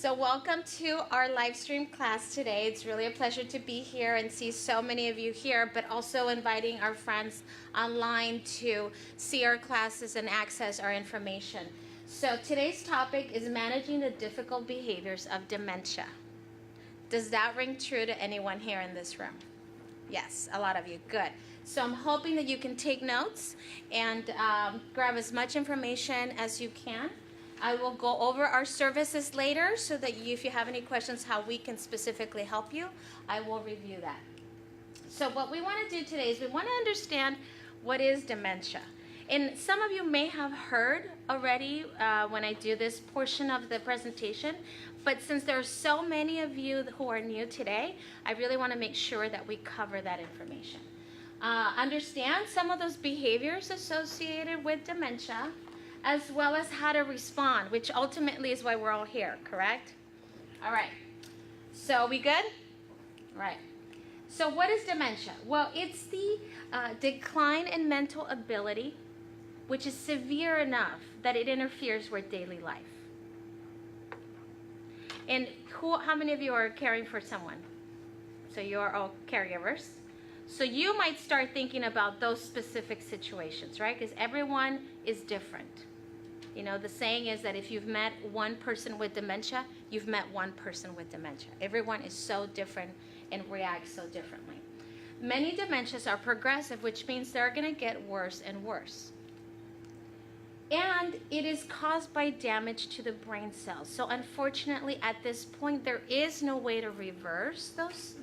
So welcome to our live stream class today. It's really a pleasure to be here and see so many of you here, but also inviting our friends online to see our classes and access our information. So today's topic is managing the difficult behaviors of dementia. Does that ring true to anyone here in this room? Yes, a lot of you. Good. So I'm hoping that you can take notes and grab as much information as you can. I will go over our services later so that if you have any questions how we can specifically help you, I will review that. So what we want to do today is we want to understand what is dementia. And some of you may have heard already when I do this portion of the presentation, but since there are so many of you who are new today, I really want to make sure that we cover that information. Understand some of those behaviors associated with dementia, as well as how to respond, which ultimately is why we're all here, correct? All right. So we good? All right. So what is dementia? Well, it's the decline in mental ability, which is severe enough that it interferes with daily life. And how many of you are caring for someone? So you're all caregivers. So you might start thinking about those specific situations, right? Because everyone is different. You know, the saying is that if you've met one person with dementia, you've met one person with dementia. Everyone is so different and reacts so differently. Many dementias are progressive, which means they're going to get worse and worse. And it is caused by damage to the brain cells. So unfortunately, at this point, there is no way to reverse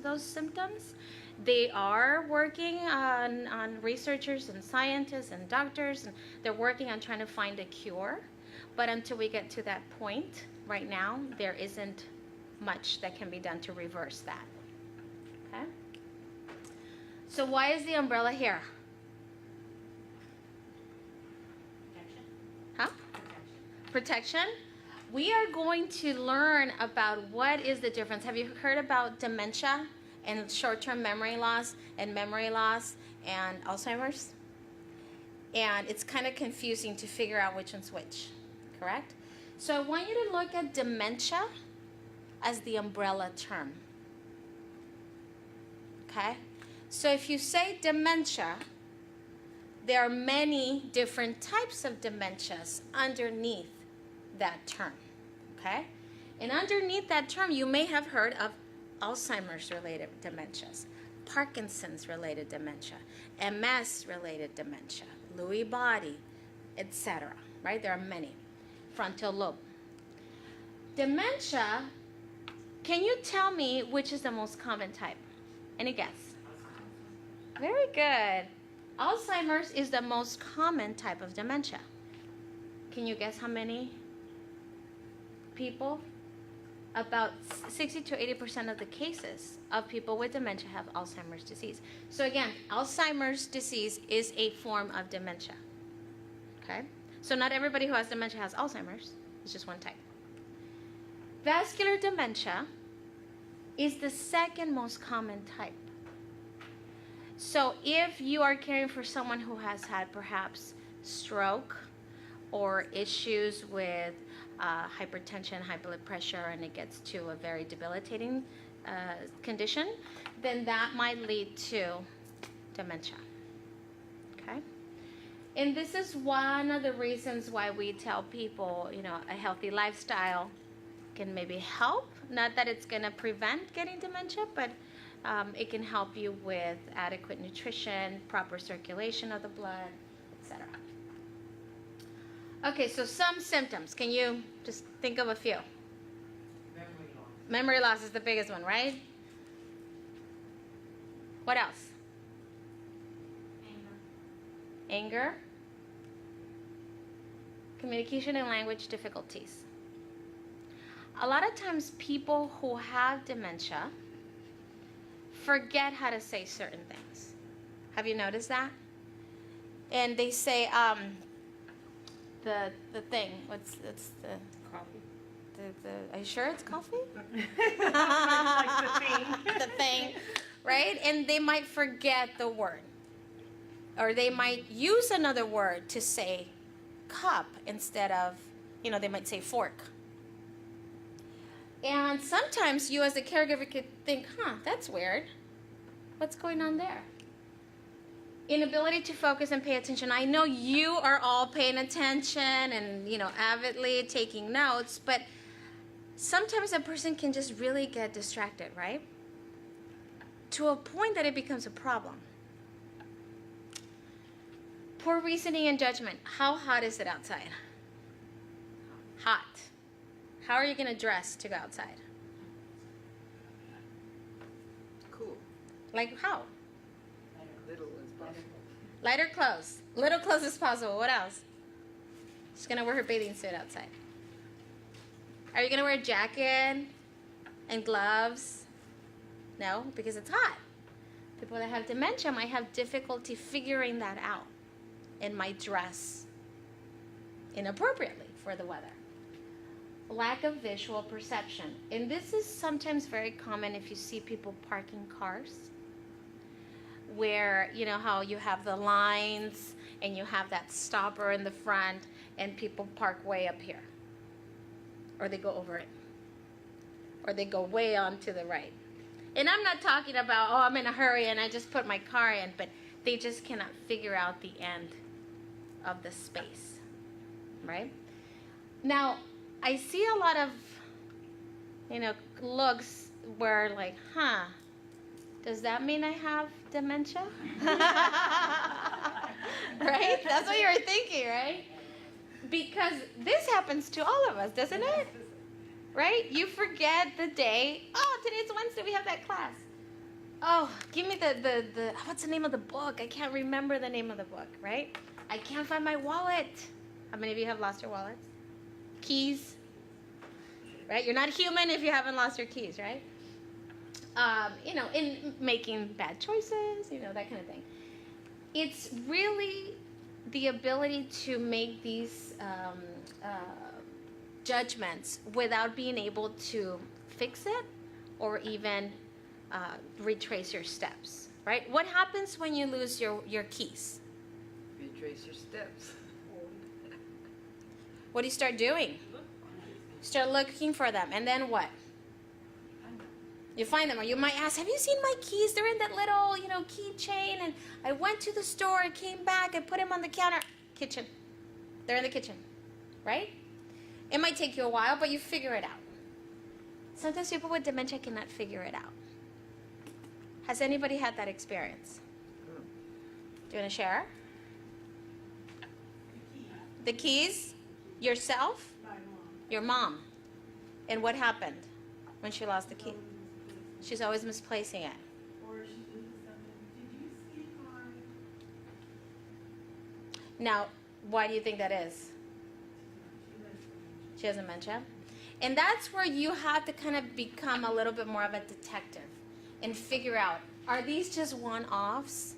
those symptoms. They are working on researchers and scientists and doctors, and they're working on trying to find a cure. But until we get to that point, right now, there isn't much that can be done to reverse that. Okay? So why is the umbrella here? Huh? Protection. We are going to learn about what is the difference. Have you heard about dementia and short-term memory loss and Alzheimer's? And it's kind of confusing to figure out which one's which, correct? So I want you to look at dementia as the umbrella term. Okay? So if you say dementia, there are many different types of dementias underneath that term, okay? And underneath that term, you may have heard of Alzheimer's-related dementias, Parkinson's-related dementia, MS-related dementia, Lewy body, etc., right? There are many. Frontal lobe. Dementia, can you tell me which is the most common type? Any guess? Very good. Alzheimer's is the most common type of dementia. Can you guess how many people? About 60 to 80% of the cases of people with dementia have Alzheimer's disease. So again, Alzheimer's disease is a form of dementia. Okay? So not everybody who has dementia has Alzheimer's. It's just one type. Vascular dementia is the second most common type. So if you are caring for someone who has had perhaps stroke or issues with hypertension, high blood pressure, and it gets to a very debilitating condition, then that might lead to dementia. Okay? And this is one of the reasons why we tell people, you know, a healthy lifestyle can maybe help. Not that it's going to prevent getting dementia, but it can help you with adequate nutrition, proper circulation of the blood, etc. Okay, so some symptoms. Can you just think of a few? Memory loss. Memory loss is the biggest one, right? What else? Anger. Communication and language difficulties. A lot of times people who have dementia forget how to say certain things. Have you noticed that? And they say, the thing, it's the Coffee. are you sure it's coffee? Like the thing. The thing, right? And they might forget the word. Or they might use another word to say cup instead of, they might say fork. And sometimes you as a caregiver could think, that's weird. What's going on there? Inability to focus and pay attention. I know you are all paying attention and, avidly taking notes, but sometimes a person can just really get distracted, right? To a point that it becomes a problem. Poor reasoning and judgment. How hot is it outside? Hot. How are you going to dress to go outside? Cool. Like how? Little as possible. Lighter clothes. Little clothes as possible. What else? She's going to wear her bathing suit outside. Are you going to wear a jacket and gloves? No, because it's hot. People that have dementia might have difficulty figuring that out and might dress inappropriately for the weather. Lack of visual perception. And this is sometimes very common if you see people parking cars, where how you have the lines and you have that stopper in the front and people park way up here, or they go over it, or they go way on to the right. And I'm not talking about, I'm in a hurry and I just put my car in, but they just cannot figure out the end of the space, right? Now, I see a lot of, looks where like, does that mean I have dementia? Right? That's what you're thinking, right? Because this happens to all of us, doesn't it? Right? You forget the day. Oh, today's Wednesday, we have that class. Oh, give me the what's the name of the book? I can't remember the name of the book, right? I can't find my wallet. How many of you have lost your wallets? Keys, right? You're not human if you haven't lost your keys, right? In making bad choices, that kind of thing. It's really the ability to make these judgments without being able to fix it or even retrace your steps, right? What happens when you lose your keys? Retrace your steps. What do you start doing? Start looking for them. And then what? You find them. Or you might ask, have you seen my keys? They're in that little, keychain. And I went to the store. I came back. I put them on the counter. Kitchen. They're in the kitchen. Right? It might take you a while, but you figure it out. Sometimes people with dementia cannot figure it out. Has anybody had that experience? Do you want to share? The keys? Yourself? Your mom. And what happened when she lost the key? She's always misplacing it. Now, why do you think that is? She has dementia. And that's where you have to kind of become a little bit more of a detective and figure out, are these just one-offs?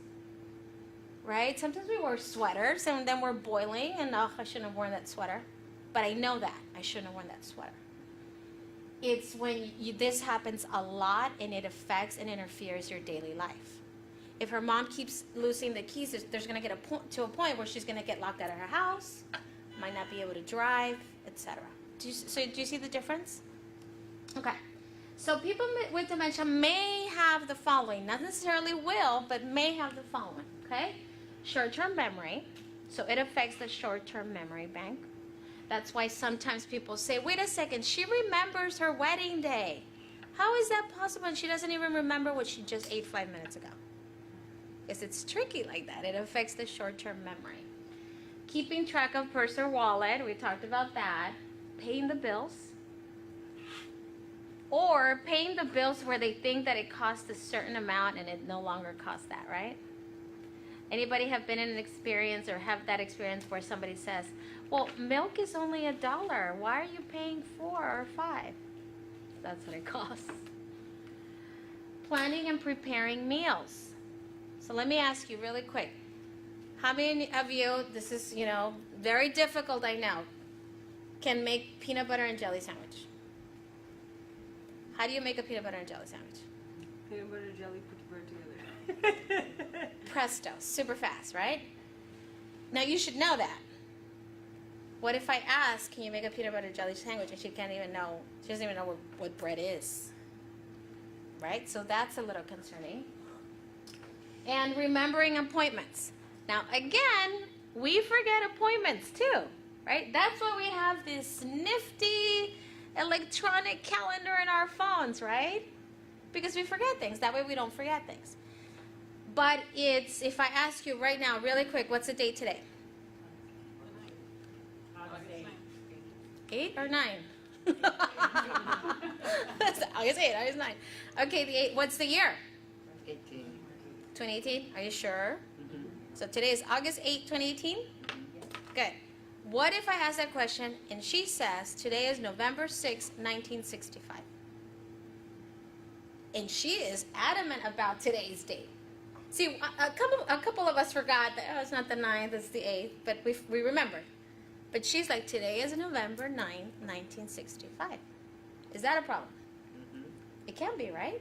Right? Sometimes we wear sweaters and then we're boiling and I shouldn't have worn that sweater. But I know that. I shouldn't have worn that sweater. It's when this happens a lot and it affects and interferes your daily life. If her mom keeps losing the keys, there's going to get to a point where she's going to get locked out of her house, might not be able to drive, etc. Do you see the difference? Okay. So people with dementia may have the following. Not necessarily will, but may have the following. Okay? Short-term memory. So it affects the short-term memory bank. That's why sometimes people say, wait a second, she remembers her wedding day. How is that possible? And she doesn't even remember what she just ate 5 minutes ago. Because it's tricky like that. It affects the short-term memory. Keeping track of purse or wallet. We talked about that. Paying the bills. Or paying the bills where they think that it costs a certain amount and it no longer costs that, right? Anybody have been in an experience or have that experience where somebody says, well, milk is only $1. Why are you paying $4 or $5? That's what it costs. Planning and preparing meals. So let me ask you really quick. How many of you, this is, very difficult, I know, can make peanut butter and jelly sandwich? How do you make a peanut butter and jelly sandwich? Peanut butter and jelly, put the bread together. Presto, super fast, right? Now you should know that. What if I ask, can you make a peanut butter jelly sandwich, and she can't even know, she doesn't even know what bread is, right? So that's a little concerning. And remembering appointments. Now, again, we forget appointments too, right? That's why we have this nifty electronic calendar in our phones, right? Because we forget things. That way we don't forget things. But it's, if I ask you right now, really quick, what's the date today? 8 or 9? That's August 8, August 9. Okay, the 8, what's the year? 18. 2018? Are you sure? Mm-hmm. So today is August 8, 2018? Good. What if I ask that question and she says today is November 6, 1965? And she is adamant about today's date. See, a couple of us forgot that, oh, it's not the 9th, it's the 8th, but we remembered. But she's like, today is November 9, 1965. Is that a problem? Mm-hmm. It can be, right?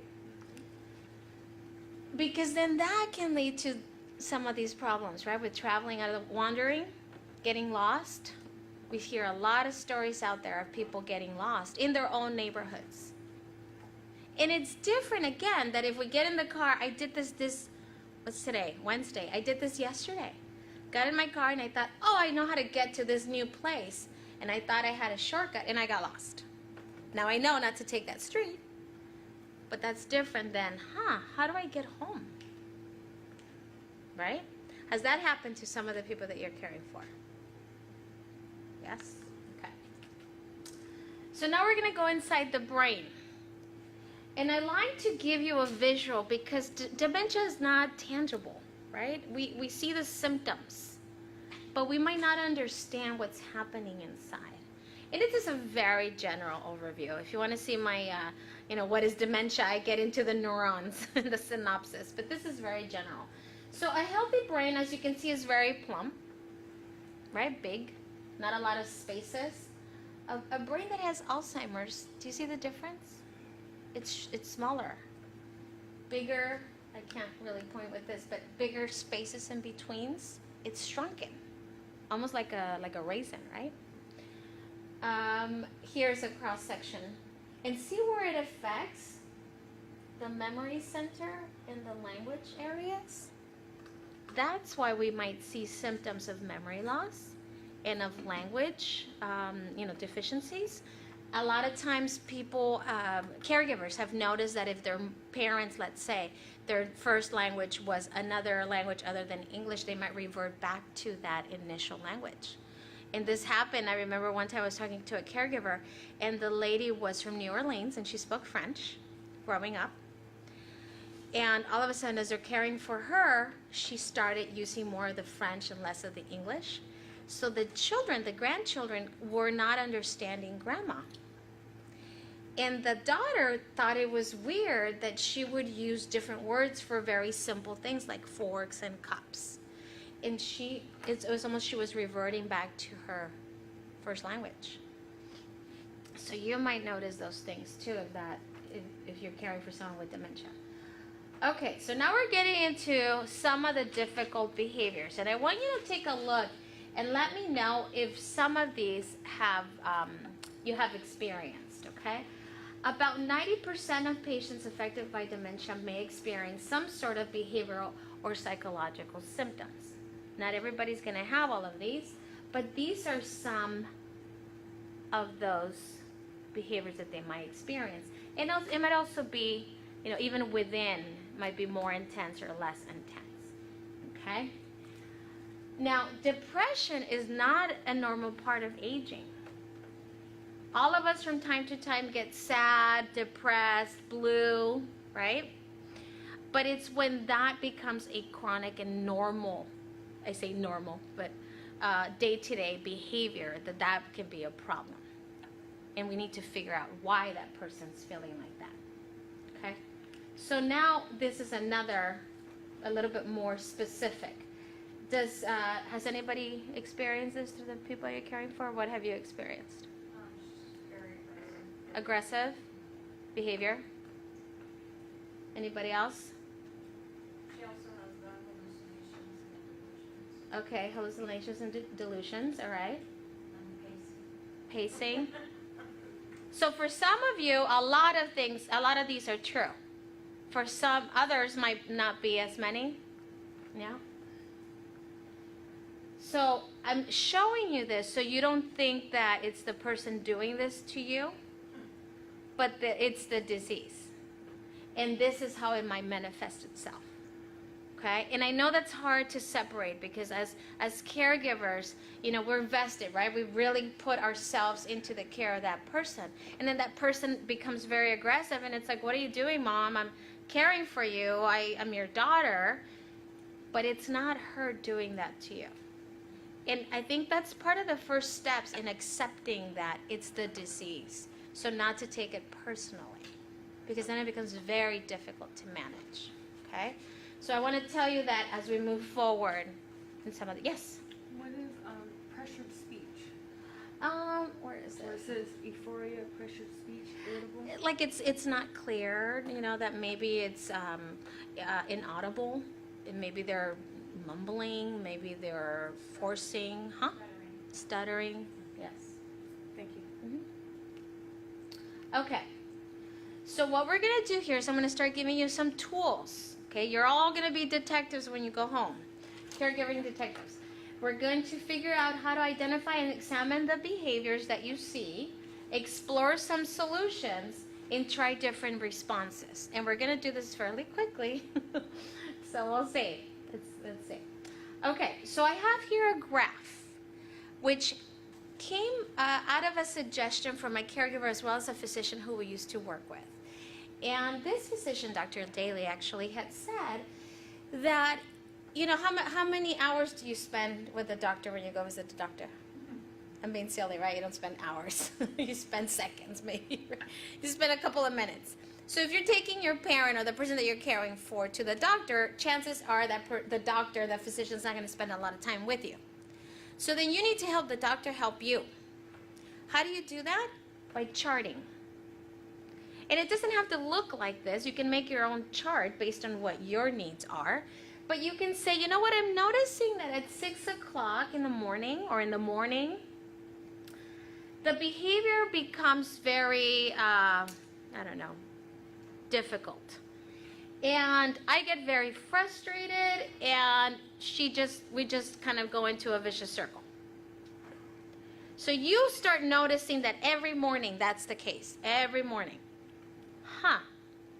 Because then that can lead to some of these problems, right? With traveling out of the, wandering, getting lost. We hear a lot of stories out there of people getting lost in their own neighborhoods. And it's different, again, that if we get in the car, I did this, what's today? Wednesday. I did this yesterday. Got in my car and I thought, oh, I know how to get to this new place. And I thought I had a shortcut and I got lost. Now I know not to take that street. But that's different than, how do I get home? Right? Has that happened to some of the people that you're caring for? Yes? Okay. So now we're going to go inside the brain. And I like to give you a visual because dementia is not tangible, right? We see the symptoms, but we might not understand what's happening inside. And it is a very general overview. If you want to see my, what is dementia, I get into the neurons and the synopsis, but this is very general. So a healthy brain, as you can see, is very plump, right? Big, not a lot of spaces. A brain that has Alzheimer's, do you see the difference? It's smaller, bigger. I can't really point with this, but bigger spaces in betweens. It's shrunken, almost like a raisin, right? Here's a cross section, and see where it affects the memory center and the language areas. That's why we might see symptoms of memory loss and of language, deficiencies. A lot of times people, caregivers have noticed that if their parents, let's say, their first language was another language other than English, they might revert back to that initial language. And this happened, I remember one time I was talking to a caregiver, and the lady was from New Orleans, and she spoke French growing up. And all of a sudden, as they're caring for her, she started using more of the French and less of the English. So the children, the grandchildren, were not understanding grandma. And the daughter thought it was weird that she would use different words for very simple things like forks and cups. And it was almost she was reverting back to her first language. So you might notice those things too, if you're caring for someone with dementia. Okay, so now we're getting into some of the difficult behaviors. And I want you to take a look and let me know if some of these you have experienced, okay? About 90% of patients affected by dementia may experience some sort of behavioral or psychological symptoms. Not everybody's going to have all of these, but these are some of those behaviors that they might experience. And it might also be, even within, might be more intense or less intense, okay? Now, depression is not a normal part of aging. All of us from time to time get sad, depressed, blue, right? But it's when that becomes a chronic and normal, I say normal, but day-to-day behavior, that can be a problem. And we need to figure out why that person's feeling like that, okay? So now this is a little bit more specific. Has anybody experienced this through the people you're caring for? What have you experienced? Very Aggressive behavior? Anybody else? She also has the hallucinations and delusions. Okay, hallucinations and delusions, all right. And pacing. So for some of you, a lot of these are true. For some others might not be as many. Yeah. So I'm showing you this so you don't think that it's the person doing this to you, but it's the disease. And this is how it might manifest itself. Okay? And I know that's hard to separate because as caregivers, you know, we're vested, right? We really put ourselves into the care of that person. And then that person becomes very aggressive and it's like, what are you doing, Mom? I'm caring for you. I'm your daughter. But it's not her doing that to you. And I think that's part of the first steps in accepting that it's the disease. So not to take it personally, because then it becomes very difficult to manage. Okay? So I want to tell you that as we move forward in some of the, yes? What is pressured speech? Where is Where it it? says euphoria, pressured speech, irritable? Like it's not clear, you know, that maybe it's inaudible. And maybe they're mumbling, maybe they're forcing, Stuttering. Yes. Thank you. Okay. So what we're going to do here is I'm going to start giving you some tools. Okay, you're all going to be detectives when you go home. Caregiving detectives. We're going to figure out how to identify and examine the behaviors that you see, explore some solutions, and try different responses. And we're going to do this fairly quickly. So we'll see. Let's see. Okay, so I have here a graph, which came out of a suggestion from my caregiver as well as a physician who we used to work with. And this physician, Dr. Daly, actually had said that, you know, how many hours do you spend with the doctor when you go visit the doctor? I'm being silly, right? You don't spend hours. You spend seconds, maybe. You spend a couple of minutes. So if you're taking your parent or the person that you're caring for to the doctor, chances are that the physician's not going to spend a lot of time with you. So then you need to help the doctor help you. How do you do that? By charting. And it doesn't have to look like this. You can make your own chart based on what your needs are. But you can say, you know what, I'm noticing that at 6 o'clock in the morning or in the morning, the behavior becomes very, difficult. And I get very frustrated and we just kind of go into a vicious circle. So you start noticing that every morning that's the case. Every morning.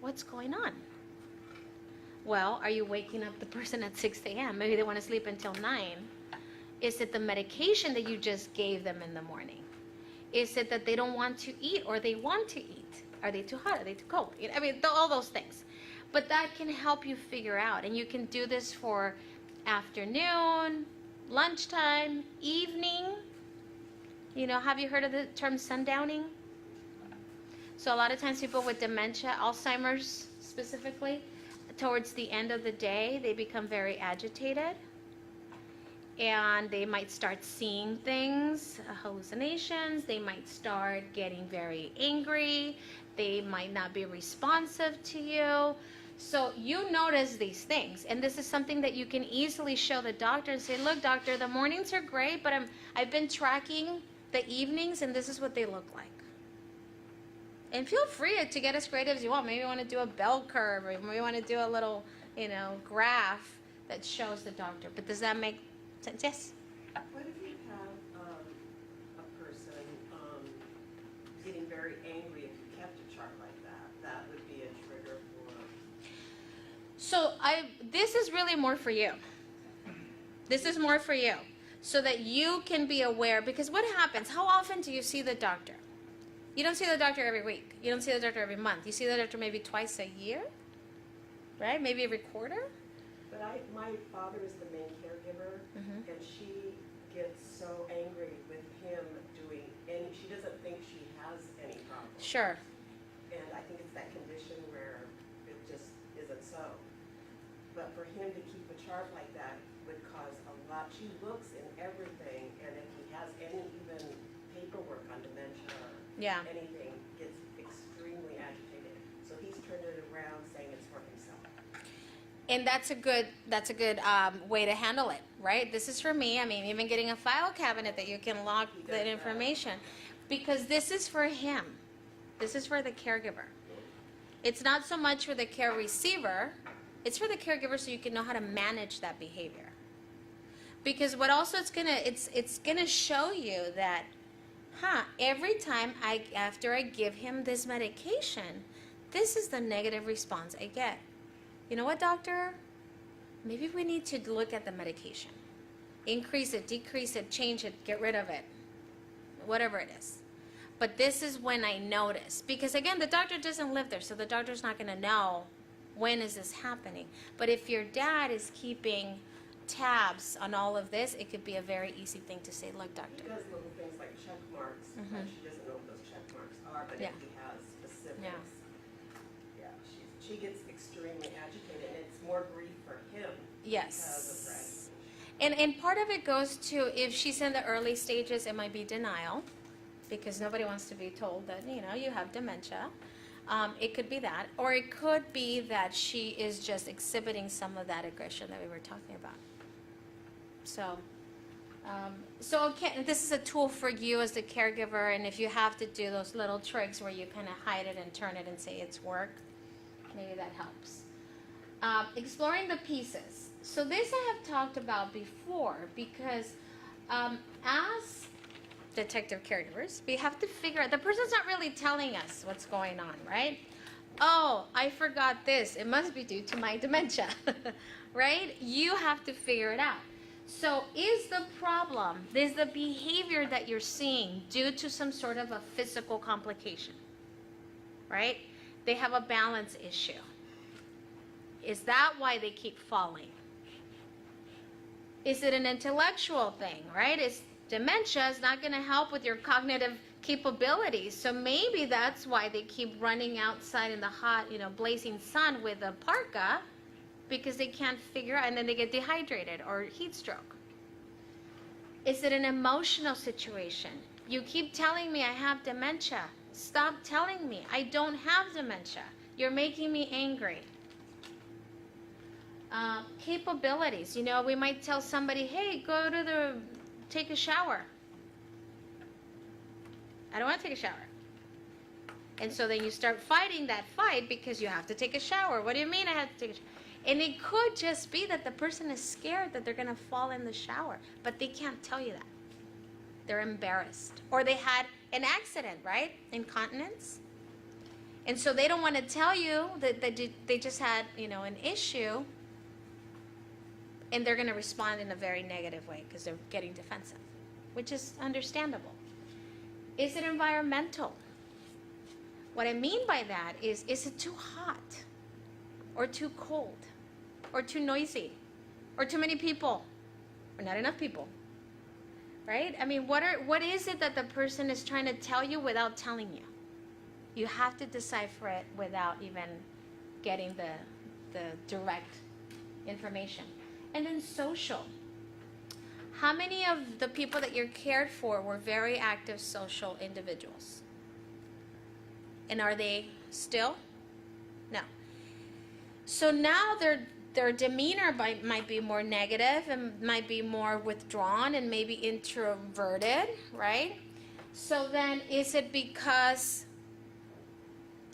What's going on? Well, are you waking up the person at 6 a.m.? Maybe they want to sleep until 9. Is it the medication that you just gave them in the morning? Is it that they don't want to eat or they want to eat? Are they too hot? Are they too cold? I mean, all those things. But that can help you figure out. And you can do this for afternoon, lunchtime, evening. You know, have you heard of the term sundowning? So a lot of times people with dementia, Alzheimer's specifically, towards the end of the day, they become very agitated. And they might start seeing things, hallucinations. They might start getting very angry. They might not be responsive to you. So you notice these things. And this is something that you can easily show the doctor and say, look, doctor, the mornings are great, but I've been tracking the evenings, and this is what they look like. And feel free to get as creative as you want. Maybe you want to do a bell curve, or maybe you want to do a little, graph that shows the doctor. But does that make sense? Yes? What if you have a person getting very angry if you kept a chart like that? That would be a trigger for... So this is really more for you. This is more for you. So that you can be aware. Because what happens? How often do you see the doctor? You don't see the doctor every week. You don't see the doctor every month. You see the doctor maybe twice a year, right? Maybe every quarter. But my father is the main caregiver, and she gets so angry with him doing she doesn't think she has any problem. Sure. And I think it's that condition where it just isn't so. But for him to keep a chart like that would cause a lot. She looks in everything, and if he has any even paperwork on dementia or anything, gets extremely agitated. So he's turned it around saying it's for himself. And that's a good way to handle it, right? This is for me. I mean, even getting a file cabinet that you can lock that information. because this is for him. This is for the caregiver. It's not so much for the care receiver. It's for the caregiver so you can know how to manage that behavior. Because what also it's gonna show you that, every time after I give him this medication, this is the negative response I get. You know what, doctor? Maybe we need to look at the medication. Increase it, decrease it, change it, get rid of it. Whatever it is. But this is when I notice. Because again, the doctor doesn't live there, so the doctor's not gonna know when is this happening. But if your dad is keeping tabs on all of this, it could be a very easy thing to say, look, doctor. He does little things like check marks. She doesn't know what those check marks are, but Yeah. if he has specifics. Yeah. She gets extremely agitated, and it's more grief for him because of her Yes. agitation. And part of it goes to, if she's in the early stages, it might be denial, because nobody wants to be told that, you have dementia. It could be that. Or it could be that she is just exhibiting some of that aggression that we were talking about. So okay, this is a tool for you as the caregiver, and if you have to do those little tricks where you kind of hide it and turn it and say it's work, maybe that helps. Exploring the pieces. So this I have talked about before, because as detective caregivers, we have to figure out, the person's not really telling us what's going on, right? Oh, I forgot this. It must be due to my dementia, right? You have to figure it out. So is the problem, is the behavior that you're seeing due to some sort of a physical complication, right? They have a balance issue. Is that why they keep falling? Is it an intellectual thing, right? Dementia is not going to help with your cognitive capabilities. So maybe that's why they keep running outside in the hot, blazing sun with a parka, because they can't figure out, and then they get dehydrated or heat stroke. Is it an emotional situation? You keep telling me I have dementia. Stop telling me I don't have dementia. You're making me angry. Capabilities. We might tell somebody, hey, take a shower. I don't want to take a shower. And so then you start fighting that fight because you have to take a shower. What do you mean I have to take a shower? And it could just be that the person is scared that they're going to fall in the shower, but they can't tell you that. They're embarrassed. Or they had an accident, right? Incontinence. And so they don't want to tell you that they just had, an issue, and they're going to respond in a very negative way because they're getting defensive, which is understandable. Is it environmental? What I mean by that is it too hot? Or too cold? Or too noisy? Or too many people? Or not enough people? Right? I mean, what is it that the person is trying to tell you without telling you? You have to decipher it without even getting the direct information. And then social. How many of the people that you're cared for were very active social individuals? And are they still? No. So now their demeanor might be more negative and might be more withdrawn and maybe introverted, right? So then is it because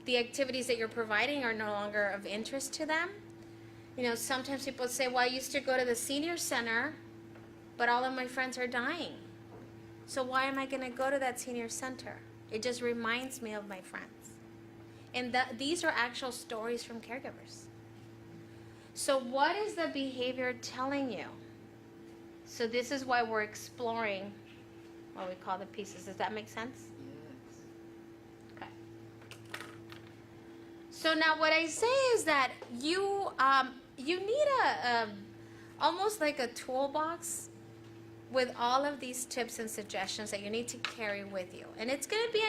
the activities that you're providing are no longer of interest to them? Sometimes people say, well, I used to go to the senior center, but all of my friends are dying. So why am I going to go to that senior center? It just reminds me of my friends. And these are actual stories from caregivers. So what is the behavior telling you? So this is why we're exploring what we call the pieces. Does that make sense? Yes. Okay. So now what I say is that you need a almost like a toolbox with all of these tips and suggestions that you need to carry with you. And it's going to be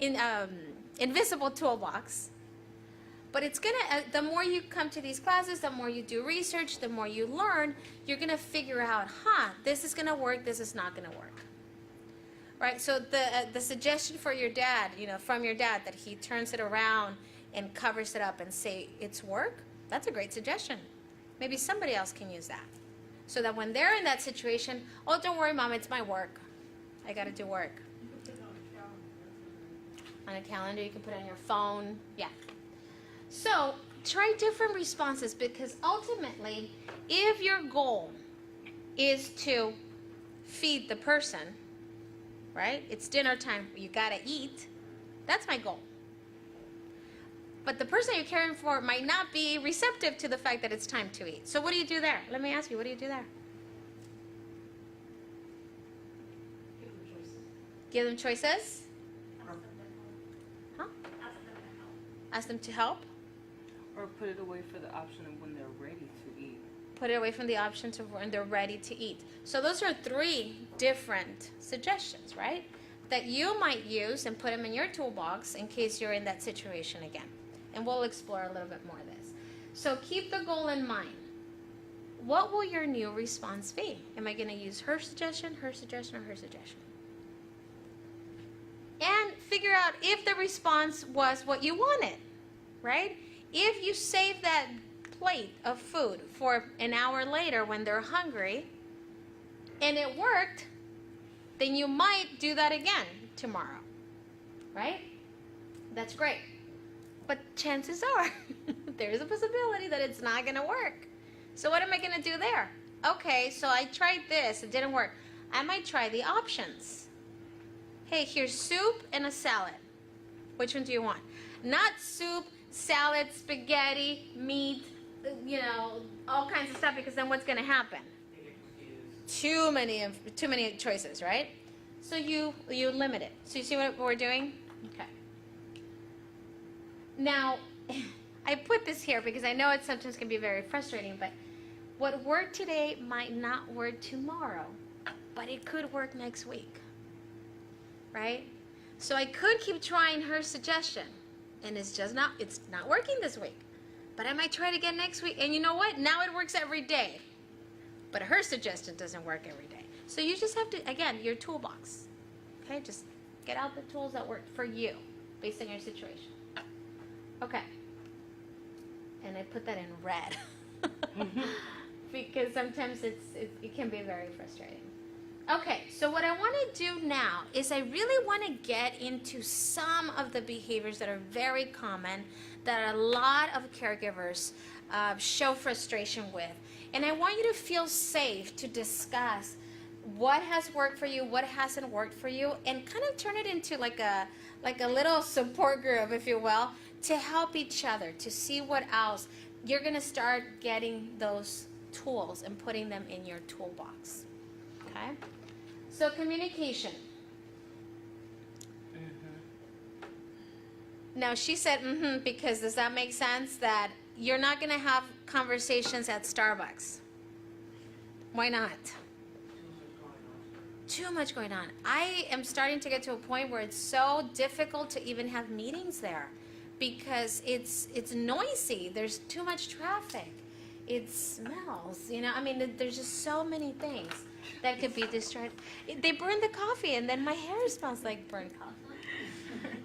an invisible toolbox. But it's going to, the more you come to these classes, the more you do research, the more you learn, you're going to figure out, this is going to work, this is not going to work. Right? So the suggestion for your dad, from your dad, that he turns it around and covers it up and say it's work, that's a great suggestion. Maybe somebody else can use that. So that when they're in that situation, oh, don't worry, Mom, it's my work. I gotta do work. On a calendar, you can put it on your phone. Yeah. So try different responses, because ultimately, if your goal is to feed the person, right? It's dinner time. You gotta eat. That's my goal. But the person you're caring for might not be receptive to the fact that it's time to eat. So what do you do there? Let me ask you, what do you do there? Give them choices. Huh? Ask them to help. Or put it away for the option of when they're ready to eat. Put it away from the option to when they're ready to eat. So those are 3 different suggestions, right? That you might use and put them in your toolbox in case you're in that situation again. And we'll explore a little bit more of this. So keep the goal in mind. What will your new response be? Am I going to use her suggestion, or her suggestion? And figure out if the response was what you wanted, right? If you save that plate of food for an hour later when they're hungry and it worked, then you might do that again tomorrow, right? That's great. But chances are there's a possibility that it's not going to work. So what am I going to do there? Okay, so I tried this. It didn't work. I might try the options. Hey, here's soup and a salad. Which one do you want? Not soup, salad, spaghetti, meat, all kinds of stuff, because then what's going to happen? Too many choices, right? So you limit it. So you see what we're doing? Okay. Now, I put this here because I know it sometimes can be very frustrating, but what worked today might not work tomorrow, but it could work next week, right? So I could keep trying her suggestion, and it's not working this week, but I might try it again next week. And you know what? Now it works every day, but her suggestion doesn't work every day. So you just have to, again, your toolbox, okay? Just get out the tools that work for you based on your situation. Okay. And I put that in red because sometimes it can be very frustrating. Okay, so what I want to do now is I really want to get into some of the behaviors that are very common, that a lot of caregivers show frustration with. And I want you to feel safe to discuss what has worked for you, what hasn't worked for you, and kind of turn it into like a little support group, if you will, to help each other, to see what else. You're going to start getting those tools and putting them in your toolbox. Okay? So communication. Now she said because does that make sense that you're not going to have conversations at Starbucks? Why not? Too much going on. I am starting to get to a point where it's so difficult to even have meetings there because it's noisy. There's too much traffic. It smells, there's just so many things that could be destroyed. They burn the coffee and then my hair smells like burnt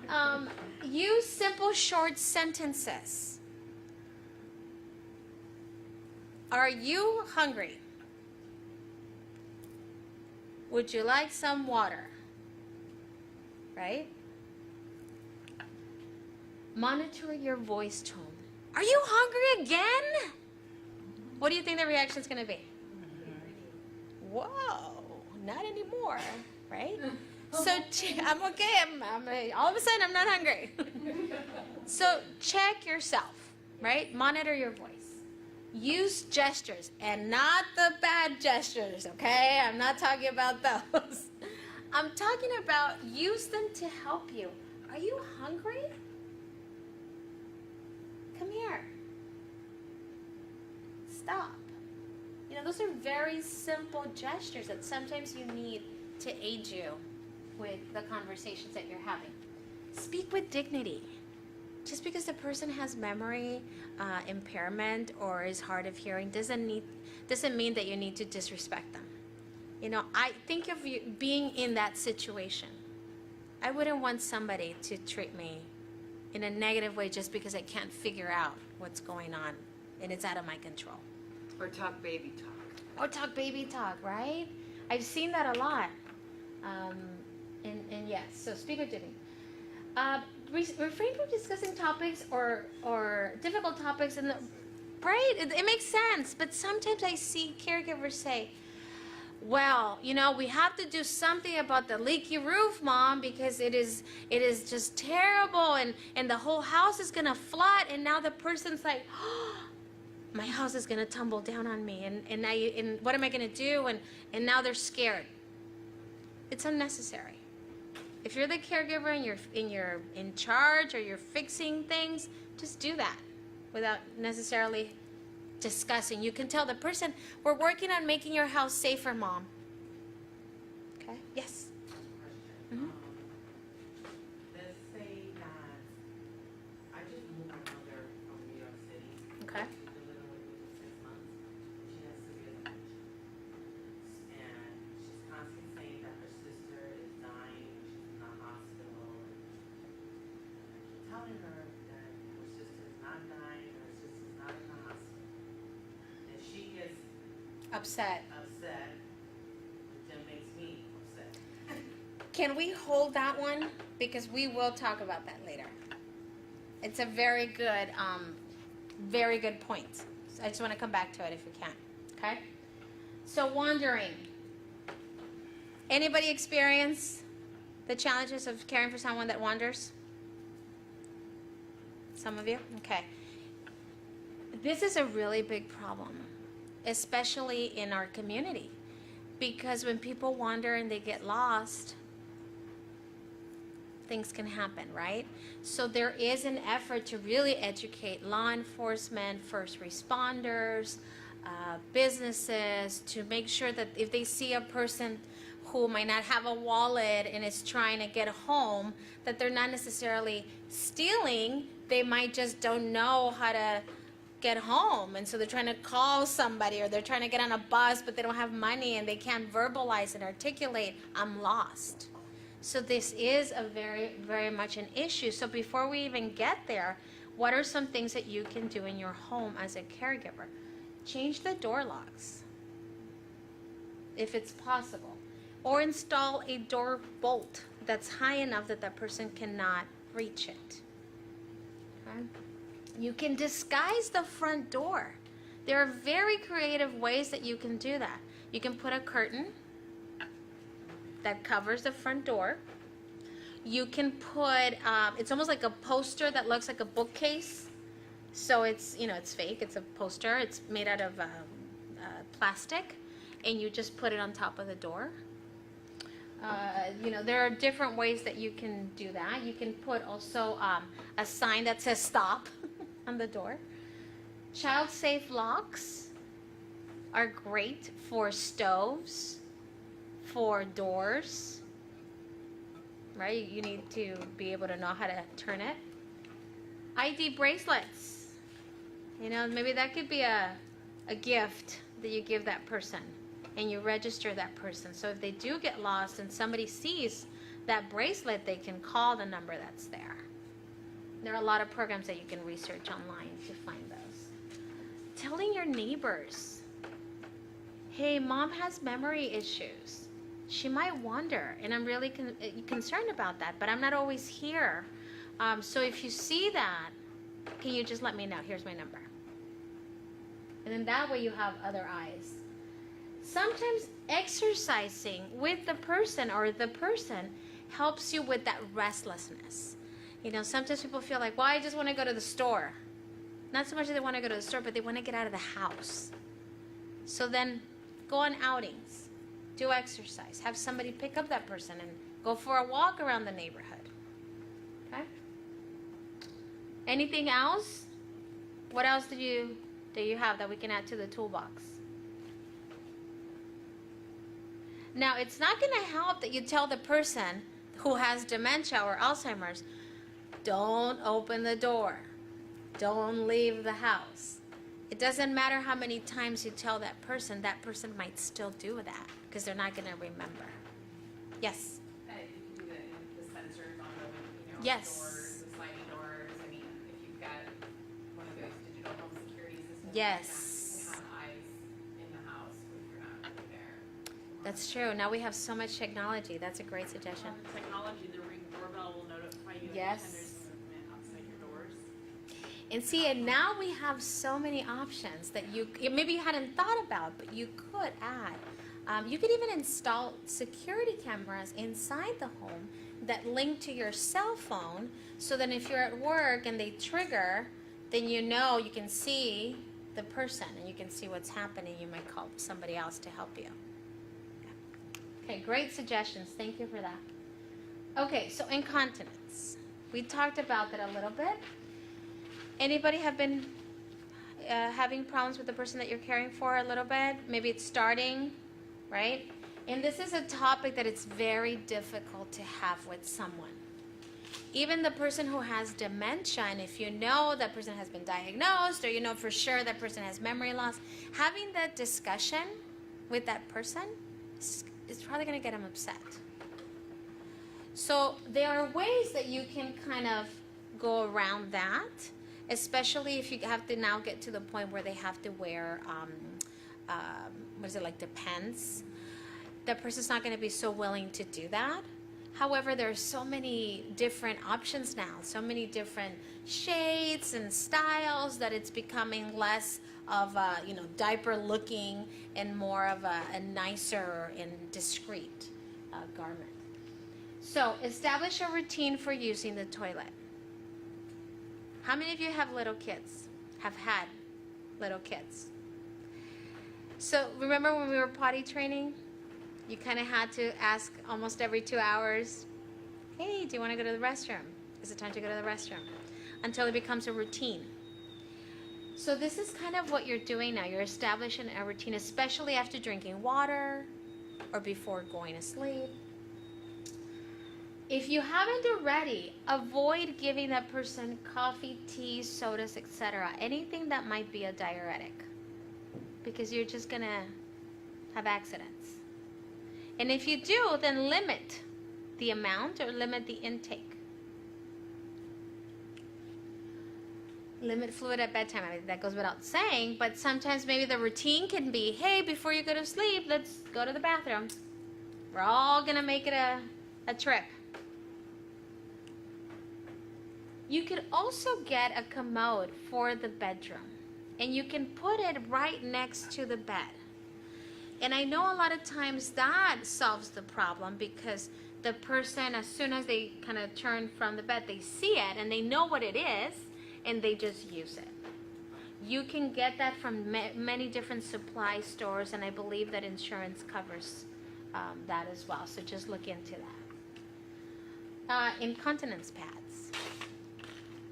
coffee. Use simple short sentences. Are you hungry? Would you like some water? Right? Monitor your voice tone. Are you hungry again? What do you think the reaction is going to be? Whoa, not anymore, right? So I'm okay. I'm all of a sudden I'm not hungry. So check yourself, right? Monitor your voice. Use gestures and not the bad gestures, okay? I'm not talking about those. I'm talking about use them to help you. Are you hungry? Come here. Stop. Those are very simple gestures that sometimes you need to aid you with the conversations that you're having. Speak with dignity. Just because the person has memory impairment or is hard of hearing doesn't mean that you need to disrespect them. I think of you being in that situation. I wouldn't want somebody to treat me in a negative way just because I can't figure out what's going on and it's out of my control. Or talk baby talk. Or talk baby talk, right? I've seen that a lot. And yes, so speaker dipping. Refrain from discussing topics or difficult topics in the right. It makes sense, but sometimes I see caregivers say, well, we have to do something about the leaky roof, Mom, because it is just terrible, and the whole house is gonna flood, and now the person's like, oh, my house is gonna tumble down on me, and now and what am I gonna do? And now they're scared. It's unnecessary. If you're the caregiver and you're in charge or you're fixing things, just do that without necessarily discussing. You can tell the person, we're working on making your house safer, Mom. Okay? Yes. Question. Let's say that I just moved my mother from New York City. Okay. She's been living with me for 6 months. She has severe dementia. And she's constantly saying that her sister is dying, she's in the hospital. And I keep telling her that her sister is not dying, her sister is not in the hospital. And she gets Upset. upset, which then makes me upset. Can we hold that one? Because we will talk about that later. It's a very good point. So I just want to come back to it if we can. Okay? So wandering. Anybody experience the challenges of caring for someone that wanders? Some of you? Okay. This is a really big problem, especially in our community, because when people wander and they get lost, things can happen, right? So there is an effort to really educate law enforcement, first responders, businesses, to make sure that if they see a person who might not have a wallet and is trying to get home, that they're not necessarily stealing, they might just don't know how to get home, and so they're trying to call somebody, or they're trying to get on a bus but they don't have money and they can't verbalize and articulate, I'm lost. So this is a very, very much an issue. So before we even get there, what are some things that you can do in your home as a caregiver? Change the door locks if it's possible, or install a door bolt that's high enough that that person cannot reach it. Okay? You can disguise the front door. There are very creative ways that you can do that. You can put a curtain that covers the front door. You can put, it's almost like a poster that looks like a bookcase. So it's, it's fake. It's a poster. It's made out of plastic. And you just put it on top of the door. There are different ways that you can do that. You can put also a sign that says stop on the door. Child-safe locks are great for stoves, for doors, right? You need to be able to know how to turn it. ID bracelets. Maybe that could be a gift that you give that person, and you register that person. So if they do get lost and somebody sees that bracelet, they can call the number that's there. There are a lot of programs that you can research online to find those. Telling your neighbors, hey, Mom has memory issues. She might wander, and I'm really concerned about that, but I'm not always here. So if you see that, can you just let me know? Here's my number. And then that way you have other eyes. Sometimes exercising with the person or the person helps you with that restlessness. Sometimes people feel like, well, I just want to go to the store. Not so much that they want to go to the store, but they want to get out of the house. So then go on outings, do exercise, have somebody pick up that person and go for a walk around the neighborhood. Okay? Anything else? What else do you have that we can add to the toolbox? Now, it's not going to help that you tell the person who has dementia or Alzheimer's, don't open the door. Don't leave the house. It doesn't matter how many times you tell that person might still do that because they're not going to remember. Yes? You can do the sensors on the, Yes. doors, the sliding doors. I mean, if you've got one of those digital home security systems, Yes. you can have eyes in the house if you're not really there. That's true. Now we have so much technology. That's a great suggestion. On the technology, the Ring doorbell will notify you Yes. if there's movement outside your doors. And see, and now we have so many options that you maybe you hadn't thought about, but you could add. You could even install security cameras inside the home that link to your cell phone, so that if you're at work and they trigger, then you know you can see the person and you can see what's happening. You might call somebody else to help you. Okay, great suggestions. Thank you for that. Okay, so incontinence. We talked about that a little bit. Anybody have been having problems with the person that you're caring for a little bit? Maybe it's starting, right? And this is a topic that it's very difficult to have with someone. Even the person who has dementia, and if you know that person has been diagnosed, or you know for sure that person has memory loss, having that discussion with that person is probably going to get them upset. So there are ways that you can kind of go around that, especially if you have to now get to the point where they have to wear, what is it, like Depends. That person's not going to be so willing to do that. However, there are so many different options now, so many different shades and styles, that it's becoming less of a, diaper looking and more of a nicer and discreet garment. So establish a routine for using the toilet. How many of you have little kids, have had little kids? So remember when we were potty training? You kind of had to ask almost every 2 hours, hey, do you want to go to the restroom? Is it time to go to the restroom? Until it becomes a routine. So this is kind of what you're doing now. You're establishing a routine, especially after drinking water or before going to sleep. If you haven't already, avoid giving that person coffee, tea, sodas, etc. Anything that might be a diuretic, because you're just going to have accidents. And if you do, then limit the amount or limit the intake. Limit fluid at bedtime. I mean, that goes without saying, but sometimes maybe the routine can be, hey, before you go to sleep, let's go to the bathroom. We're all going to make it a trip. You could also get a commode for the bedroom, and you can put it right next to the bed. And I know a lot of times that solves the problem, because the person, as soon as they kind of turn from the bed, they see it and they know what it is, and they just use it. You can get that from many different supply stores, and I believe that insurance covers that as well. So just look into that. Incontinence pads,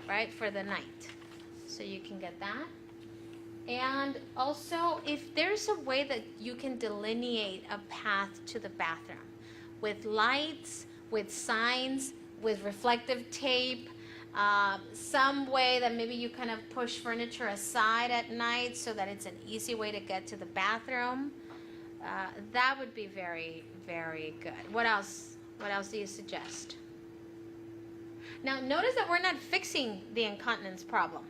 right, for the night. So you can get that. And also, if there's a way that you can delineate a path to the bathroom with lights, with signs, with reflective tape, some way that maybe you kind of push furniture aside at night so that it's an easy way to get to the bathroom, that would be very, very good. What else? What else do you suggest? Now, notice that we're not fixing the incontinence problem.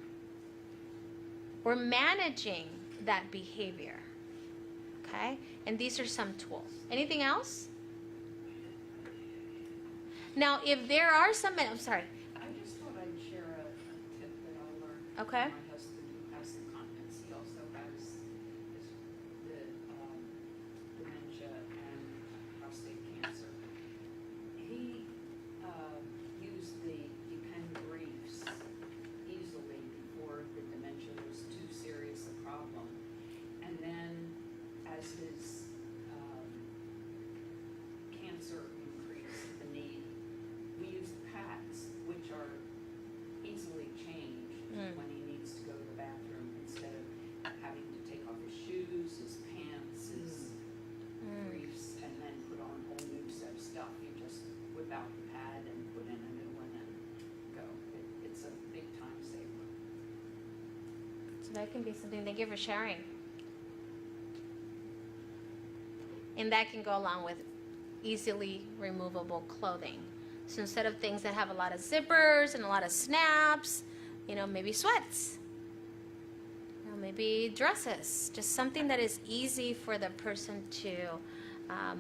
We're managing that behavior, okay? And these are some tools. Anything else? Now, if there are some, I'm sorry. I just thought I'd share a tip that I learned. Okay. My husband who has incontinence. He also has the dementia and prostate cancer. He used the Depend briefs easily before the dementia was too serious a problem. And then as his cancer increased, the need, we use pads, which are easily changed when he needs to go to the bathroom, instead of having to take off his shoes, his pants, his briefs, and then put on a whole new set of stuff. You just whip out the pad and put in a new one and go. It's a big time saver. So that can be something. Thank you for sharing. And that can go along with easily removable clothing. So instead of things that have a lot of zippers and a lot of snaps, maybe sweats, maybe dresses, just something that is easy for the person to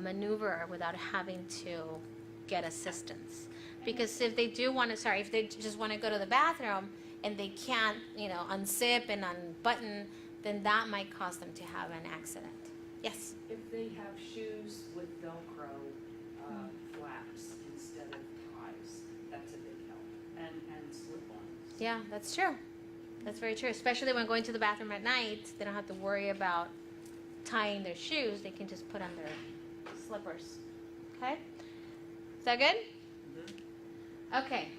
maneuver without having to get assistance. Because if they do want to, if they just want to go to the bathroom and they can't, unzip and unbutton, then that might cause them to have an accident. Yes? If they have shoes with Velcro flaps instead of ties, that's a big help. And slip-ons. Yeah, that's true. That's very true. Especially when going to the bathroom at night, they don't have to worry about tying their shoes. They can just put on their slippers. Okay? Is that good? Okay.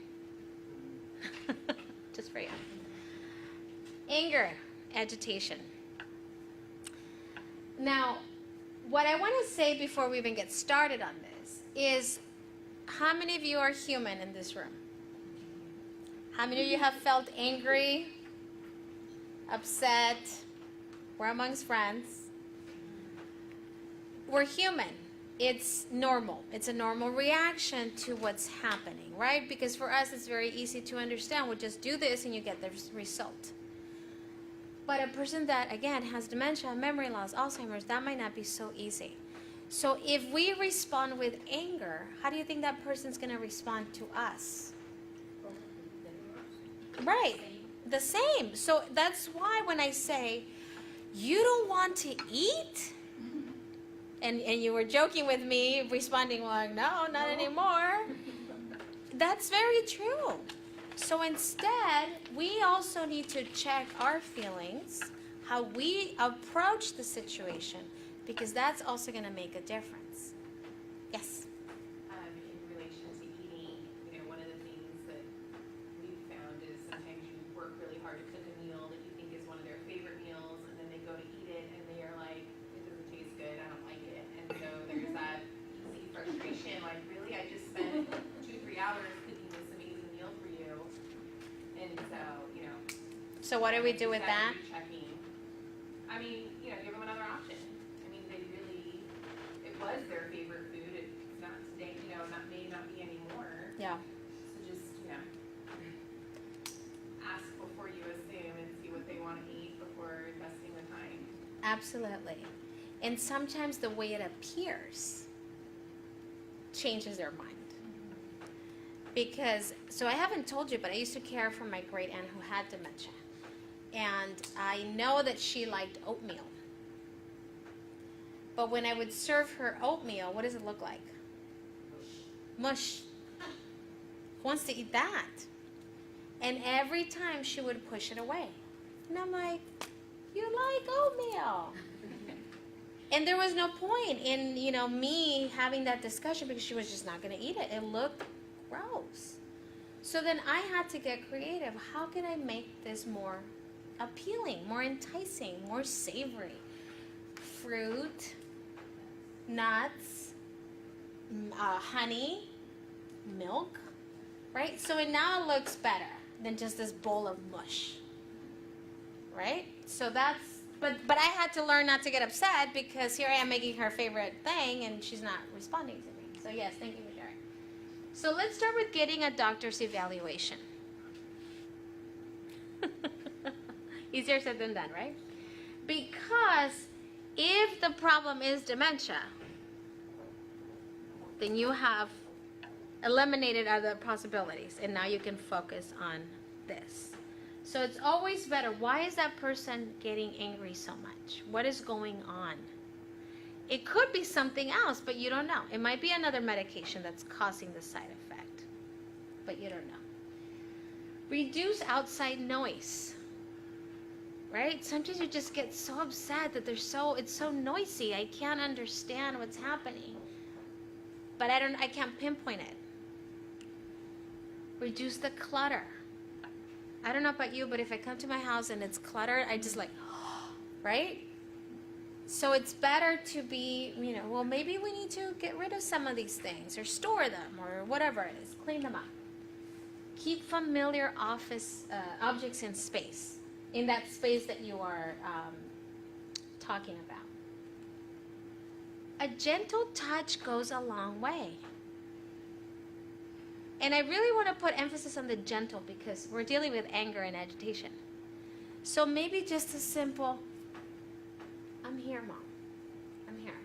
Just for you. Anger, agitation. Now, what I want to say before we even get started on this is, how many of you are human in this room? How many of you have felt angry, upset? We're amongst friends. We're human. It's normal. It's a normal reaction to what's happening, right? Because for us, it's very easy to understand. We just do this and you get the result. But a person that, again, has dementia, memory loss, Alzheimer's, that might not be so easy. So if we respond with anger, how do you think that person's going to respond to us? Right. The same. So that's why when I say, you don't want to eat? And you were joking with me, responding like, no, not anymore. That's very true. So instead, we also need to check our feelings, how we approach the situation, because that's also going to make a difference. Yes? In relation to eating, one of the things that we've found is sometimes you work really hard to cook a meal that you think is one of their favorite meals, and then they go to eat it, and they are like, it doesn't taste good, I don't like it. And so there's that easy frustration, like, really, I just spent 2-3 hours cooking this amazing meal for you. And so, So what do we do with that? Checking. I mean, give them another option. I mean, they really, it was their favorite food. It's not today, may not be anymore. Yeah. So just, ask before you assume and see what they want to eat before investing the time. Absolutely. And sometimes the way it appears changes their mind. Because, so I haven't told you, but I used to care for my great aunt who had dementia. And I know that she liked oatmeal. But when I would serve her oatmeal, what does it look like? Mush. Who wants to eat that? And every time she would push it away. And I'm like, you like oatmeal. And there was no point in, me having that discussion because she was just not going to eat it. It looked gross. So then I had to get creative. How can I make this more appealing, more enticing, more savory? Fruit, nuts, honey, milk, right? So it now looks better than just this bowl of mush, right? So that's, but I had to learn not to get upset because here I am making her favorite thing and she's not responding to me. So yes, thank you for sharing. So let's start with getting a doctor's evaluation. Easier said than done, right? Because if the problem is dementia, then you have eliminated other possibilities and now you can focus on this. So it's always better. Why is that person getting angry so much? What is going on? It could be something else, but you don't know. It might be another medication that's causing the side effect, but you don't know. Reduce outside noise. Right? Sometimes you just get so upset that it's so noisy. I can't understand what's happening. But I can't pinpoint it. Reduce the clutter. I don't know about you, but if I come to my house and it's cluttered, I just right? So it's better to be, well, maybe we need to get rid of some of these things or store them or whatever it is. Clean them up. Keep familiar office objects in space, in that space that you are talking about. A gentle touch goes a long way. And I really want to put emphasis on the gentle because we're dealing with anger and agitation. So maybe just a simple, I'm here, Mom. I'm here.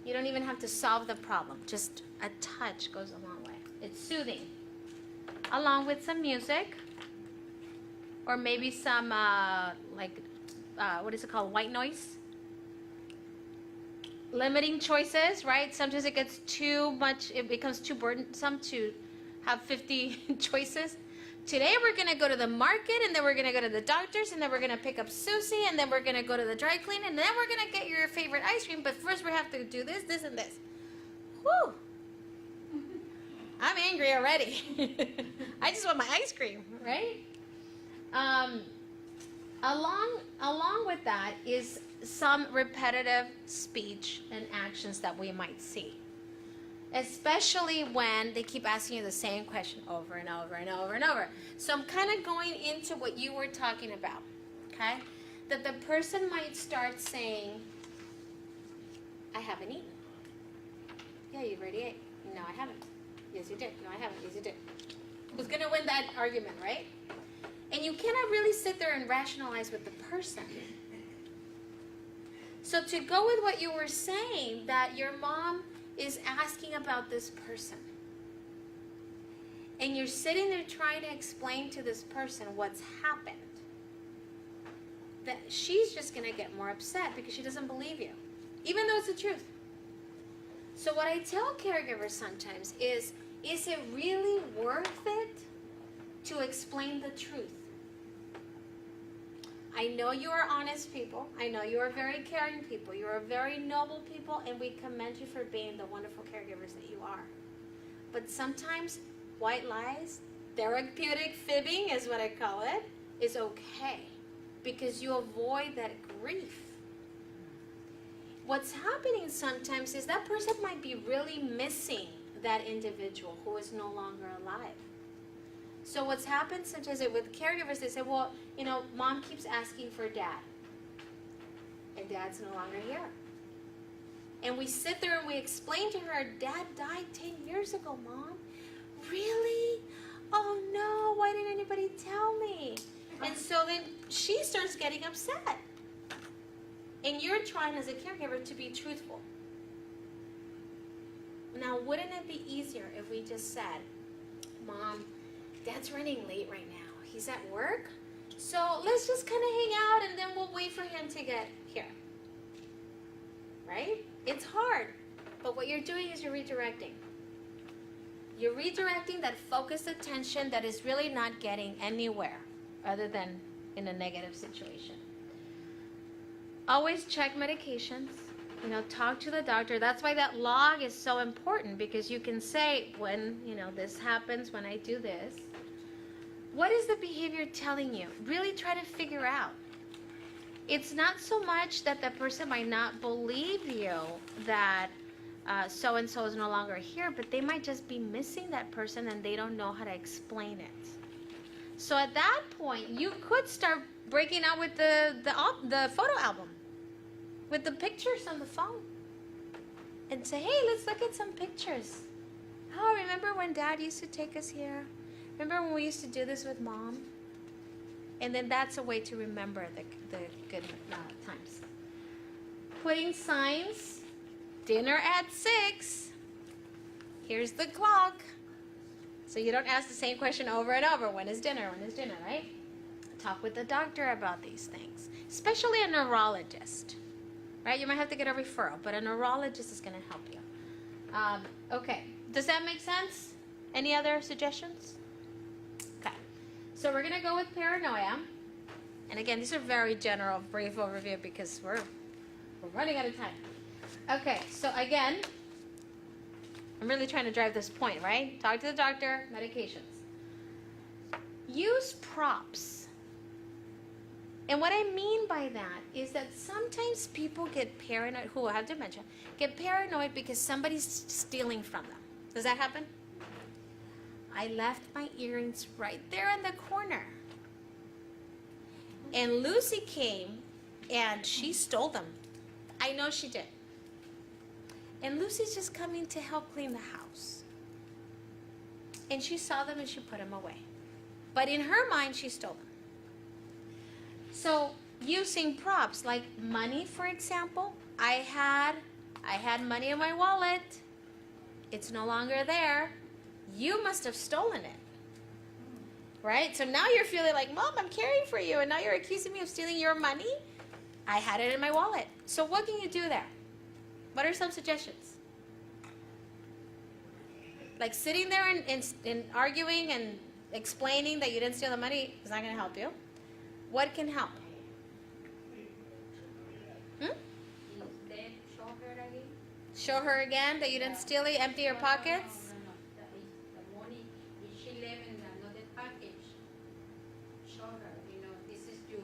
You don't even have to solve the problem. Just a touch goes a long way. It's soothing. Along with some music, or maybe some what is it called? White noise. Limiting choices, right? Sometimes it gets too much. It becomes too burdensome to have 50 choices. Today we're going to go to the market, and then we're going to go to the doctor's, and then we're going to pick up Susie, and then we're going to go to the dry clean, and then we're going to get your favorite ice cream. But first we have to do this, this, and this. Whew. I'm angry already. I just want my ice cream, right? Along with that is some repetitive speech and actions that we might see. Especially when they keep asking you the same question over and over and over and over. So I'm kind of going into what you were talking about, okay? That the person might start saying, I haven't eaten. Yeah, you already ate. No, I haven't. Yes, you did. No, I haven't. Yes, you did. Who's going to win that argument, right? And you cannot really sit there and rationalize with the person. So to go with what you were saying, that your mom is asking about this person. And you're sitting there trying to explain to this person what's happened. That she's just going to get more upset because she doesn't believe you. Even though it's the truth. So what I tell caregivers sometimes is it really worth it to explain the truth? I know you are honest people. I know you are very caring people. You are very noble people, and we commend you for being the wonderful caregivers that you are. But sometimes white lies, therapeutic fibbing is what I call it, is okay because you avoid that grief. What's happening sometimes is that person might be really missing that individual who is no longer alive. So what's happened sometimes with caregivers, they say, well, you know, mom keeps asking for dad. And dad's no longer here. And we sit there and we explain to her, dad died 10 years ago, mom. Really? Oh no, why didn't anybody tell me? And so then she starts getting upset. And you're trying as a caregiver to be truthful. Now, wouldn't it be easier if we just said, Mom, Dad's running late right now. He's at work. So let's just kind of hang out and then we'll wait for him to get here. Right? It's hard. But what you're doing is you're redirecting. You're redirecting that focused attention that is really not getting anywhere other than in a negative situation. Always check medications. You know, talk to the doctor. That's why that log is so important, because you can say, when, you know, this happens, when I do this, what is the behavior telling you? Really try to figure out. It's not so much that the person might not believe you that so-and-so is no longer here, but they might just be missing that person and they don't know how to explain it. So at that point, you could start breaking out with the photo album, with the pictures on the phone, and say, hey, let's look at some pictures. Oh, remember when Dad used to take us here? Remember when we used to do this with Mom? And then that's a way to remember the good times. Putting signs, dinner at 6. Here's the clock. So you don't ask the same question over and over. When is dinner? When is dinner, right? Talk with the doctor about these things, especially a neurologist, right? You might have to get a referral, but a neurologist is going to help you. Okay. Does that make sense? Any other suggestions? Okay. So we're going to go with paranoia. And again, these are very general, brief overview because we're running out of time. Okay. So again, I'm really trying to drive this point, right? Talk to the doctor, medications. Use props. And what I mean by that is that sometimes people get paranoid, who have dementia, get paranoid because somebody's stealing from them. Does that happen? I left my earrings right there in the corner. And Lucy came and she stole them. I know she did. And Lucy's just coming to help clean the house. And she saw them and she put them away. But in her mind, she stole them. So using props like money, for example, I had I had money in my wallet. It's no longer there. You must have stolen it. Right? So now you're feeling like, Mom, I'm caring for you, and now you're accusing me of stealing your money? I had it in my wallet. So what can you do there? What are some suggestions? Like sitting there and arguing and explaining that you didn't steal the money is not going to help you. What can help? Show her again that you didn't steal it, empty your pockets. The money, if she left in another package, show her, this is your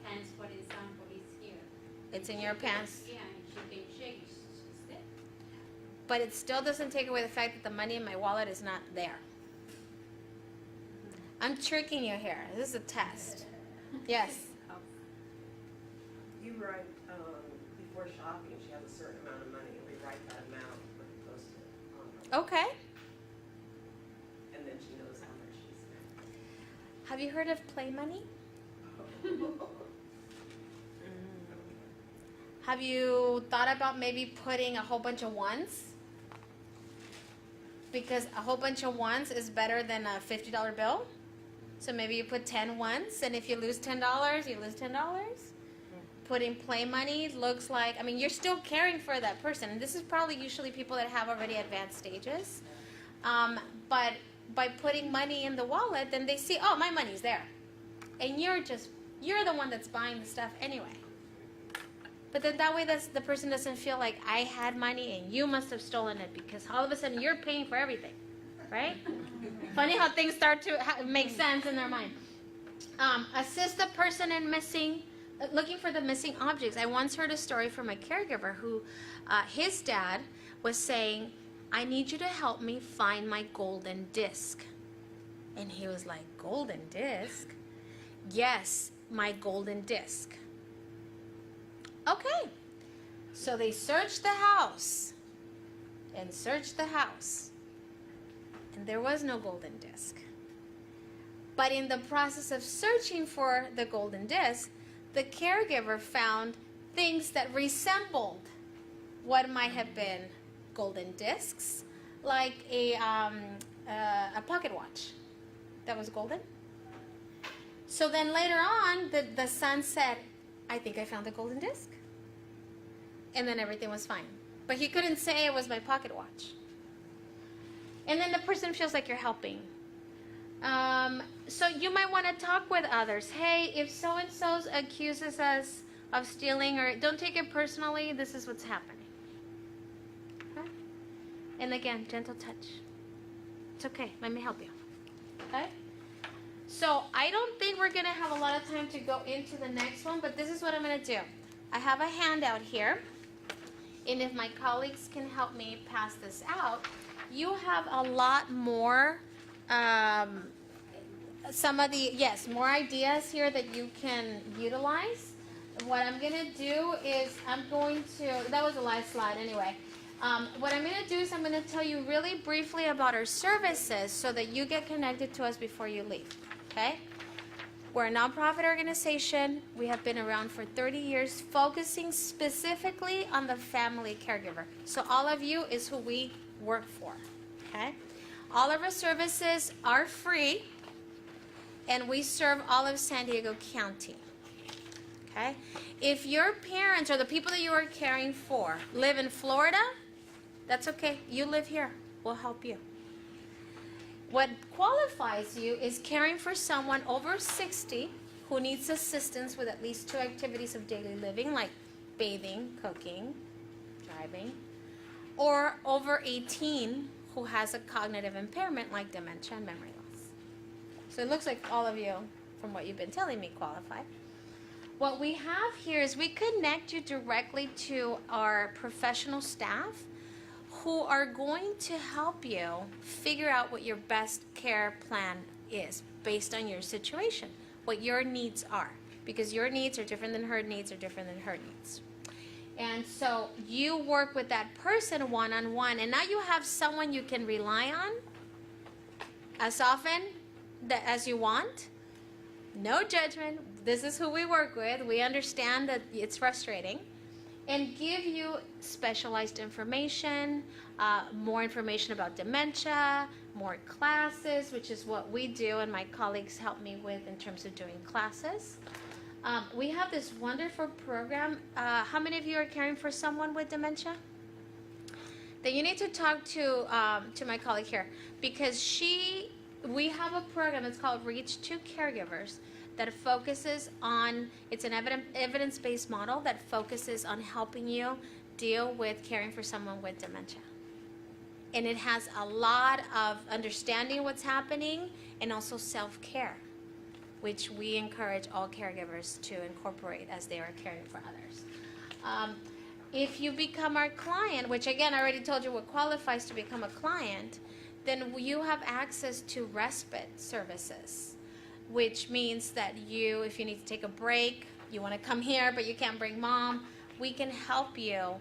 pants, for example, it's here. It's in your pants. Yeah, and she can check, it's there. But it still doesn't take away the fact that the money in my wallet is not there. I'm tricking you here. This is a test. Yes. You write, before shopping, she has a certain amount of money, and we write that amount with a post-it on her. Okay. And then she knows how much she spent. Have you heard of play money? Have you thought about maybe putting a whole bunch of ones? Because a whole bunch of ones is better than a $50 bill. So maybe you put 10 ones, and if you lose $10, you lose $10. Putting play money looks like, you're still caring for that person. And this is probably usually people that have already advanced stages. But by putting money in the wallet, then they see, oh, my money's there. And you're the one that's buying the stuff anyway. But then that way the person doesn't feel like I had money and you must have stolen it, because all of a sudden you're paying for everything, right? Funny how things start to make sense in their mind. Assist the person in looking for the missing objects. I once heard a story from a caregiver who, his dad was saying, I need you to help me find my golden disc. And he was like, golden disc? Yes, my golden disc. Okay. So they searched the house and searched the house. And there was no golden disc. But in the process of searching for the golden disc, the caregiver found things that resembled what might have been golden discs, like a pocket watch that was golden. So then later on, the son said, I think I found the golden disc. And then everything was fine. But he couldn't say it was my pocket watch. And then the person feels like you're helping. So you might want to talk with others. Hey, if so-and-so accuses us of stealing, or don't take it personally, this is what's happening. Okay? And again, gentle touch. It's okay. Let me help you. Okay? So I don't think we're going to have a lot of time to go into the next one, but this is what I'm going to do. I have a handout here. And if my colleagues can help me pass this out, you have a lot more more ideas here that you can utilize. What I'm going to do is that was a live slide anyway. What I'm going to do is I'm going to tell you really briefly about our services so that you get connected to us before you leave, okay? We're a nonprofit organization. We have been around for 30 years, focusing specifically on the family caregiver. So all of you is who we work for, okay? All of our services are free, and we serve all of San Diego County, okay? If your parents or the people that you are caring for live in Florida, that's okay. You live here. We'll help you. What qualifies you is caring for someone over 60 who needs assistance with at least 2 activities of daily living, like bathing, cooking, driving, or over 18 who has a cognitive impairment like dementia and memory loss. So it looks like all of you, from what you've been telling me, qualify. What we have here is we connect you directly to our professional staff who are going to help you figure out what your best care plan is based on your situation, what your needs are, because your needs are different than her needs are different than her needs. And so you work with that person one-on-one, and now you have someone you can rely on as often as you want. No judgment. This is who we work with. We understand that it's frustrating. and give you specialized information, more information about dementia, more classes, which is what we do and my colleagues help me with in terms of doing classes. We have this wonderful program. How many of you are caring for someone with dementia? Then you need to talk to my colleague here, because we have a program that's called Reach to Caregivers that focuses on, it's an evidence-based model that focuses on helping you deal with caring for someone with dementia. And it has a lot of understanding what's happening and also self-care, which we encourage all caregivers to incorporate as they are caring for others. If you become our client, which again, I already told you what qualifies to become a client, then you have access to respite services, which means that if you need to take a break, you want to come here, but you can't bring mom, we can help you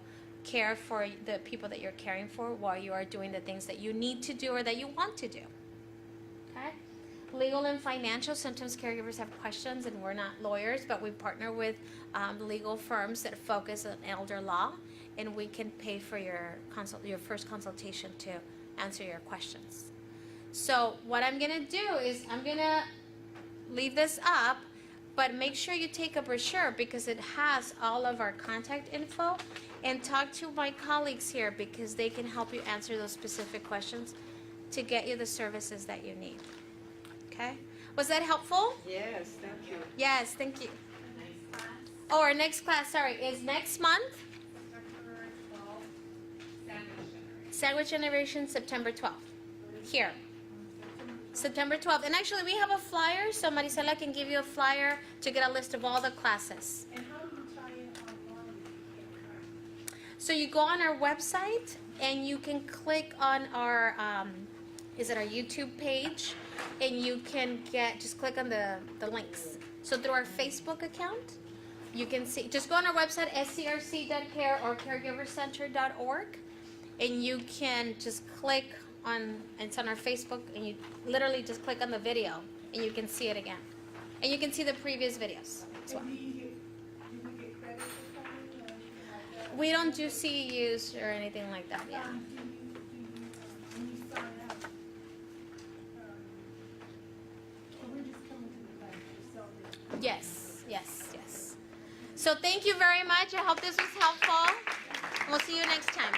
care for the people that you're caring for while you are doing the things that you need to do or that you want to do. Okay? Legal and financial, sometimes caregivers have questions, and we're not lawyers, but we partner with legal firms that focus on elder law, and we can pay for your first consultation to answer your questions. So what I'm going to do is I'm going to leave this up, but make sure you take a brochure because it has all of our contact info, and talk to my colleagues here because they can help you answer those specific questions to get you the services that you need. Okay? Was that helpful? Yes, thank you. Yes, thank you. Next class, Oh, our next class, sorry, is next month. September 12th, Sandwich Generation, September 12th. Here. September 12th. And actually, we have a flyer, so Marisela can give you a flyer to get a list of all the classes. And how do you tie in online? So you go on our website, and you can click on our, our YouTube page, and you can just click on the links. So through our Facebook account, you can see, just go on our website, scrc.care or caregivercenter.org, and you can just click on, it's on our Facebook, and you literally just click on the video, and you can see it again. And you can see the previous videos as well. Do we get credit for coming or anything like that? We don't do CEUs or anything like that, yeah. When you sign up, so we're just coming to the class yourself? Yes, yes, yes. So thank you very much. I hope this was helpful. We'll see you next time.